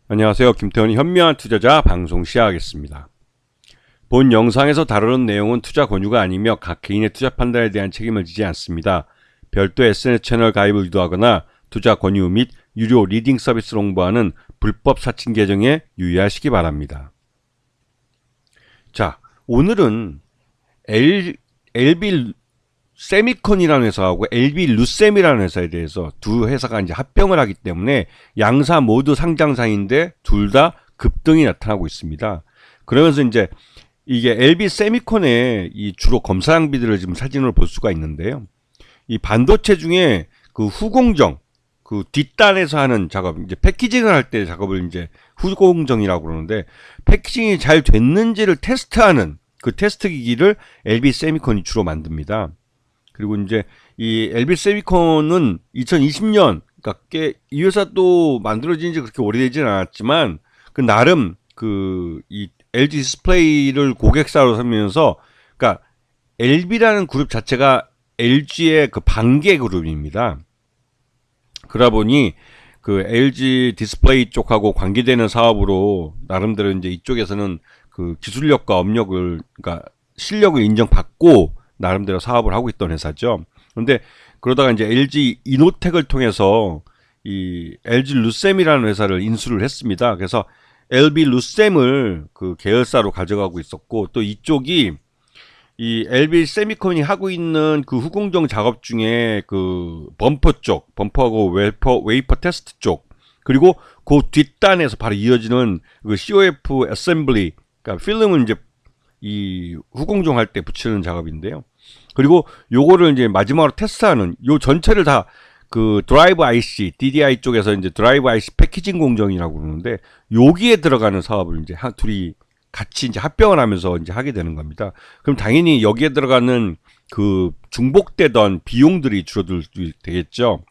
안녕하세요. 김태원의 현명한 투자자 방송 시작하겠습니다. 본 영상에서 다루는 내용은 투자 권유가 아니며 각 개인의 투자 판단에 대한 책임을 지지 않습니다. 별도 SNS 채널 가입을 유도하거나 투자 권유 및 유료 리딩 서비스를 홍보하는 불법 사칭 계정에 유의하시기 바랍니다. 자, 오늘은 LB 세미콘이라는 회사하고 LB 루셈이라는 회사에 대해서 두 회사가 이제 합병을 하기 때문에 양사 모두 상장사인데 둘 다 급등이 나타나고 있습니다. 그러면서 이제 이게 LB 세미콘의 이 주로 검사 장비들을 지금 사진으로 볼 수가 있는데요. 이 반도체 중에 그 후공정, 그 뒷단에서 하는 작업, 이제 패키징을 할 때 작업을 이제 후공정이라고 그러는데 패키징이 잘 됐는지를 테스트하는 그 테스트 기기를 LB 세미콘이 주로 만듭니다. 그리고 이제 이 LB 세미콘은 2020년, 그러니까 이 회사도 만들어진 지 그렇게 오래되진 않았지만 그 나름 그 이 LG 디스플레이를 고객사로 삼으면서, 그러니까 LB라는 그룹 자체가 LG의 그 반개 그룹입니다. 그러다 보니 그 LG 디스플레이 쪽하고 관계되는 사업으로 나름대로 이제 이쪽에서는 그 기술력과 업력을, 그러니까 실력을 인정받고 나름대로 사업을 하고 있던 회사죠. 그런데 그러다가 이제 LG 이노텍을 통해서 이 LG 루셈이라는 회사를 인수를 했습니다. 그래서 LB 루셈을 그 계열사로 가져가고 있었고, 또 이쪽이 이 LB 세미콘이 하고 있는 그 후공정 작업 중에 그 범퍼 쪽, 범퍼하고 웨이퍼 테스트 쪽, 그리고 그 뒷단에서 바로 이어지는 그 COF 어셈블리, 그러니까 필름을 이제 이 후공정 할 때 붙이는 작업인데요. 그리고 요거를 이제 마지막으로 테스트하는 요 전체를 다 그 드라이브 IC, DDI 쪽에서 이제 드라이브 IC 패키징 공정이라고 그러는데 여기에 들어가는 사업을 이제 둘이 같이 이제 합병을 하면서 이제 하게 되는 겁니다. 그럼 당연히 여기에 들어가는 그 중복되던 비용들이 줄어들게 되겠죠.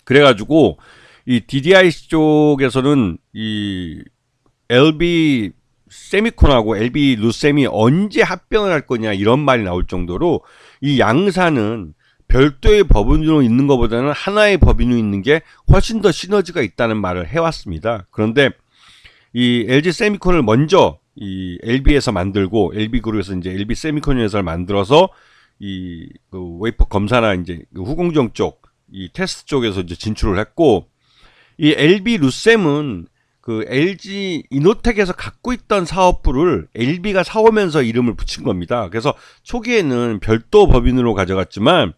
그래가지고 이 DDI 쪽에서는 이 LB 세미콘하고 LB 루셈이 언제 합병을 할 거냐 이런 말이 나올 정도로 이 양사는 별도의 법인으로 있는 것보다는 하나의 법인으로 있는 게 훨씬 더 시너지가 있다는 말을 해왔습니다. 그런데 이 LG 세미콘을 먼저 이 LB에서 만들고 LB 그룹에서 이제 LB 세미콘 회사를 만들어서 이 그 웨이퍼 검사나 이제 그 후공정 쪽, 이 테스트 쪽에서 이제 진출을 했고, 이 LB 루셈은 그 LG 이노텍에서 갖고 있던 사업부를 LB가 사오면서 이름을 붙인 겁니다. 그래서 초기에는 별도 법인으로 가져갔지만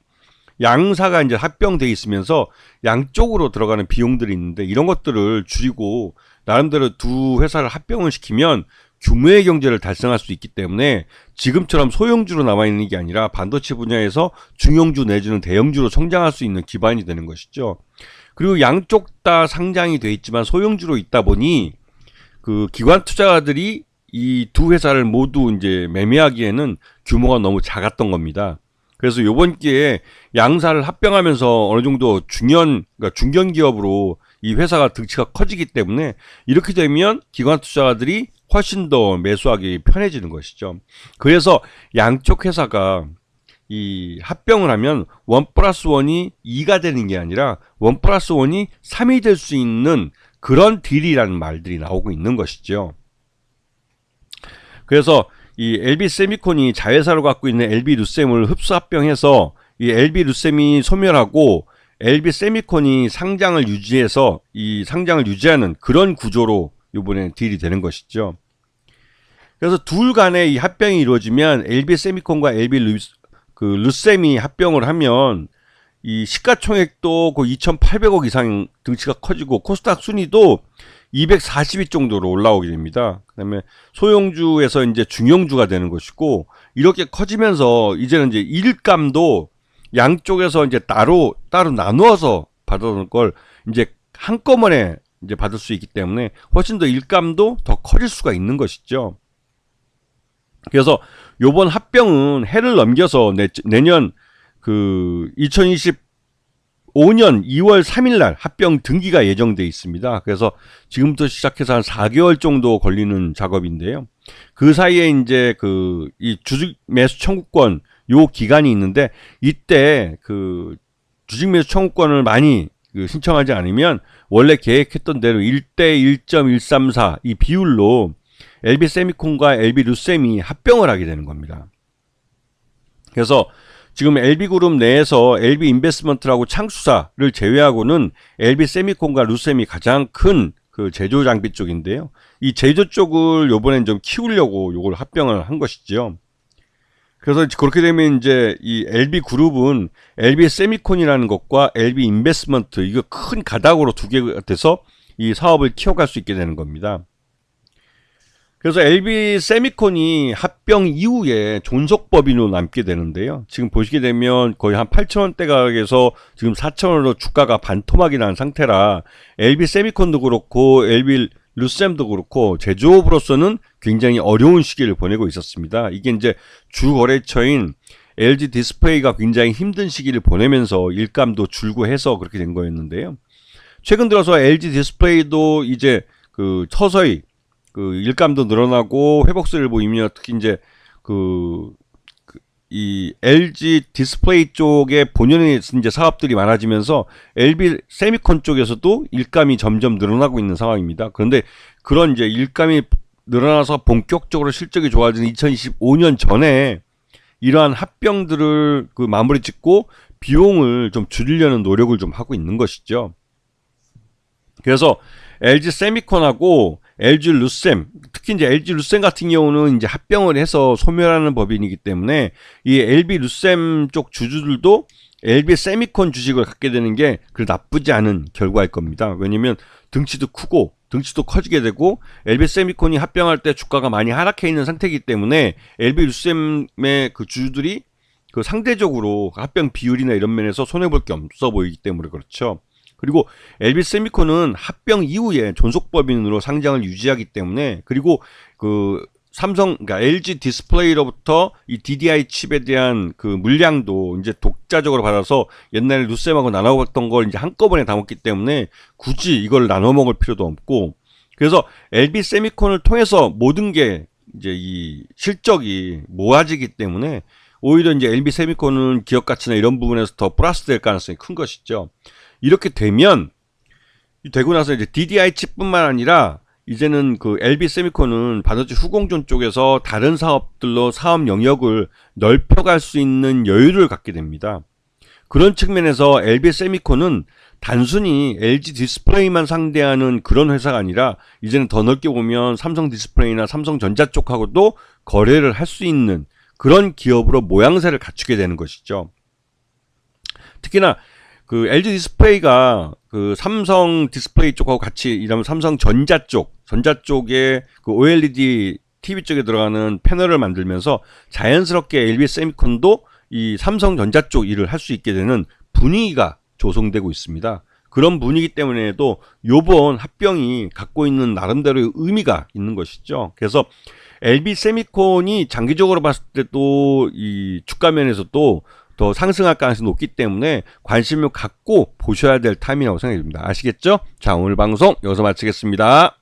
양사가 이제 합병돼 있으면서 양쪽으로 들어가는 비용들이 있는데 이런 것들을 줄이고 나름대로 두 회사를 합병을 시키면 규모의 경제를 달성할 수 있기 때문에 지금처럼 소형주로 남아있는 게 아니라 반도체 분야에서 중형주 내지는 대형주로 성장할 수 있는 기반이 되는 것이죠. 그리고 양쪽 다 상장이 돼 있지만 소형주로 있다 보니 그 기관 투자자들이 이 두 회사를 모두 이제 매매하기에는 규모가 너무 작았던 겁니다. 그래서 요번 기회에 양사를 합병하면서 어느 정도 그러니까 중견 기업으로 이 회사가 덩치가 커지기 때문에 이렇게 되면 기관 투자자들이 훨씬 더 매수하기 편해지는 것이죠. 그래서 양쪽 회사가 이 합병을 하면 1+1이 2가 되는 게 아니라 1+1이 3이 될 수 있는 그런 딜이라는 말들이 나오고 있는 것이죠. 그래서 이 LB 세미콘이 자회사로 갖고 있는 LB 루셈을 흡수 합병해서 이 LB 루셈이 소멸하고 LB 세미콘이 상장을 유지해서 이 상장을 유지하는 그런 구조로 이번에 딜이 되는 것이죠. 그래서 둘 간의 이 합병이 이루어지면 LB 세미콘과 LB 루셈이 합병을 하면 이 시가총액도 그 2,800억 이상 등치가 커지고 코스닥 순위도 240위 정도로 올라오게 됩니다. 그다음에 소형주에서 이제 중형주가 되는 것이고, 이렇게 커지면서 이제는 이제 일감도 양쪽에서 이제 따로 나누어서 받아놓은 걸 이제 한꺼번에 이제 받을 수 있기 때문에 훨씬 더 일감도 더 커질 수가 있는 것이죠. 그래서 요번 합병은 해를 넘겨서 내년 그 2025년 2월 3일 날 합병 등기가 예정돼 있습니다. 그래서 지금부터 시작해서 한 4개월 정도 걸리는 작업인데요. 그 사이에 이제 그 이 주식 매수 청구권 요 기간이 있는데, 이때 그 주식 매수 청구권을 많이 신청하지 않으면 원래 계획했던 대로 1대 1.134 이 비율로 LB 세미콘과 LB 루셈이 합병을 하게 되는 겁니다. 그래서 지금 LB그룹 내에서 LB 인베스트먼트라고 창수사를 제외하고는 LB 세미콘과 루셈이 가장 큰 그 제조 장비 쪽인데요. 이 제조 쪽을 요번엔 좀 키우려고 요걸 합병을 한 것이죠. 그래서 그렇게 되면 이제 이 LB 그룹은 LB 세미콘이라는 것과 LB 인베스트먼트 이거 큰 가닥으로 두 개가 돼서 이 사업을 키워갈 수 있게 되는 겁니다. 그래서 LB 세미콘이 합병 이후에 존속법인으로 남게 되는데요. 지금 보시게 되면 거의 한 8,000원대 가격에서 지금 4,000원으로 주가가 반토막이 난 상태라 LB 세미콘도 그렇고 LB 루셈도 그렇고 제조업으로서는 굉장히 어려운 시기를 보내고 있었습니다. 이게 이제 주 거래처인 LG 디스플레이가 굉장히 힘든 시기를 보내면서 일감도 줄고 해서 그렇게 된 거였는데요. 최근 들어서 LG 디스플레이도 이제 그 서서히 그 일감도 늘어나고 회복세를 보이며 특히 이제 이 LG 디스플레이 쪽에 본연의 이제 사업들이 많아지면서 LB 세미콘 쪽에서도 일감이 점점 늘어나고 있는 상황입니다. 그런데 그런 이제 일감이 늘어나서 본격적으로 실적이 좋아진 2025년 전에 이러한 합병들을 그 마무리 짓고 비용을 좀 줄이려는 노력을 좀 하고 있는 것이죠. 그래서 LG 세미콘하고 LG 루셈, 특히 이제 LG 루셈 같은 경우는 이제 합병을 해서 소멸하는 법인이기 때문에 이 LB 루셈 쪽 주주들도 LB 세미콘 주식을 갖게 되는 게 그 나쁘지 않은 결과일 겁니다. 왜냐면 등치도 크고 등치도 커지게 되고 LB 세미콘이 합병할 때 주가가 많이 하락해 있는 상태이기 때문에 LB 루셈의 그 주주들이 그 상대적으로 합병 비율이나 이런 면에서 손해볼 게 없어 보이기 때문에 그렇죠. 그리고 LB 세미콘은 합병 이후에 존속법인으로 상장을 유지하기 때문에 그리고 그 삼성 그러니까 LG 디스플레이로부터 이 DDI 칩에 대한 그 물량도 이제 독자적으로 받아서 옛날에 루셈하고 나눠 먹던 걸 이제 한꺼번에 다 먹기 때문에 굳이 이걸 나눠 먹을 필요도 없고 그래서 LB 세미콘을 통해서 모든 게 이제 이 실적이 모아지기 때문에 오히려 이제 LB 세미콘은 기업 가치나 이런 부분에서 더 플러스 될 가능성이 큰 것이죠. 이렇게 되면 되고 나서 이제 DDI 칩뿐만 아니라 이제는 그 LB 세미콘은 반도체 후공존 쪽에서 다른 사업들로 사업 영역을 넓혀갈 수 있는 여유를 갖게 됩니다. 그런 측면에서 LB 세미콘은 단순히 LG 디스플레이만 상대하는 그런 회사가 아니라 이제는 더 넓게 보면 삼성 디스플레이나 삼성전자 쪽하고도 거래를 할 수 있는 그런 기업으로 모양새를 갖추게 되는 것이죠. 특히나 그 LG 디스플레이가 그 삼성 디스플레이 쪽하고 같이 일하면 삼성전자 쪽에 그 OLED TV 쪽에 들어가는 패널을 만들면서 자연스럽게 LB 세미콘도 이 삼성전자 쪽 일을 할 수 있게 되는 분위기가 조성되고 있습니다. 그런 분위기 때문에도 요번 합병이 갖고 있는 나름대로의 의미가 있는 것이죠. 그래서 LB 세미콘이 장기적으로 봤을 때도 이 주가면에서도 더 상승할 가능성이 높기 때문에 관심을 갖고 보셔야 될 타임이라고 생각이 듭니다. 아시겠죠? 자, 오늘 방송 여기서 마치겠습니다.